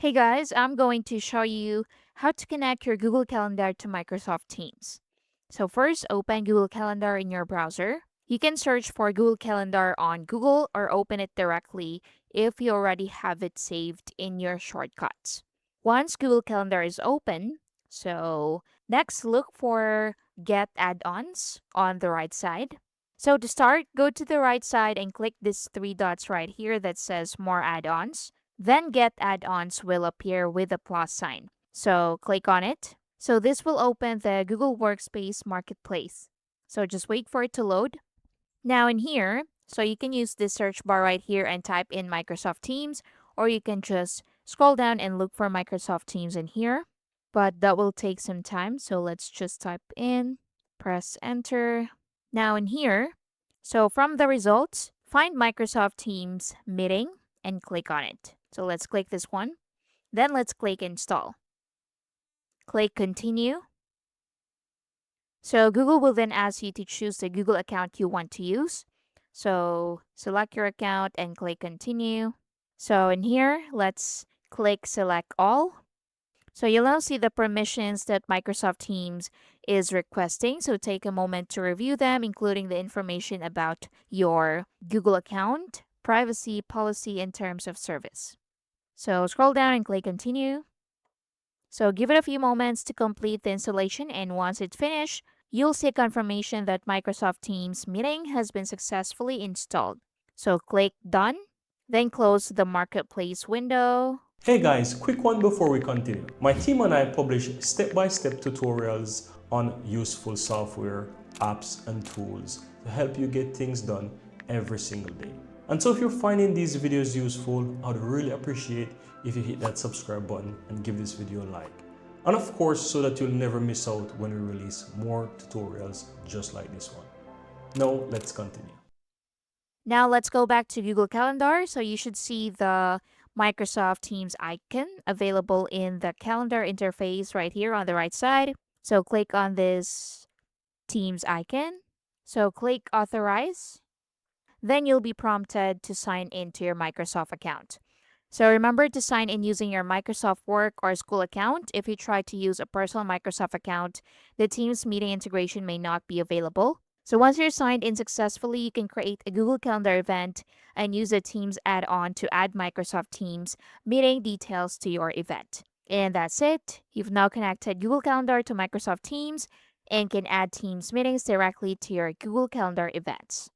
Hey guys, I'm going to show you how to connect your Google Calendar to Microsoft Teams. So first, open Google Calendar in your browser. You can search for Google Calendar on Google or open it directly if you already have it saved in your shortcuts. Once Google Calendar is open, so next look for Get Add-ons on the right side. So to start, go to the right side and click these three dots right here that says More Add-ons. Then Get Add-ons will appear with a plus sign. So click on it. So this will open the Google Workspace Marketplace. So just wait for it to load. Now in here, so you can use this search bar right here and type in Microsoft Teams, or you can just scroll down and look for Microsoft Teams in here. But that will take some time. So let's just type in, press enter. Now in here, so from the results, find Microsoft Teams meeting and click on it. So let's click this one. Then let's click install. Click continue. So Google will then ask you to choose the Google account you want to use. So select your account and click continue. So in here, let's click select all. So you'll now see the permissions that Microsoft Teams is requesting. So take a moment to review them, including the information about your Google account, privacy policy, and terms of service. So scroll down and click continue. So give it a few moments to complete the installation, and once it's finished, you'll see a confirmation that Microsoft Teams meeting has been successfully installed. So click done, then close the marketplace window. Hey guys, quick one before we continue. My team and I publish step-by-step tutorials on useful software, apps, and tools to help you get things done every single day. And so if you're finding these videos useful, I'd really appreciate if you hit that subscribe button and give this video a like. And of course, so that you'll never miss out when we release more tutorials just like this one. Now, let's continue. Now let's go back to Google Calendar. So you should see the Microsoft Teams icon available in the calendar interface right here on the right side. So click on this Teams icon. So click authorize. Then you'll be prompted to sign into your Microsoft account. So remember to sign in using your Microsoft Work or school account. If you try to use a personal Microsoft account, the Teams meeting integration may not be available. So once you're signed in successfully, you can create a Google Calendar event and use the Teams add-on to add Microsoft Teams meeting details to your event. And that's it. You've now connected Google Calendar to Microsoft Teams and can add Teams meetings directly to your Google Calendar events.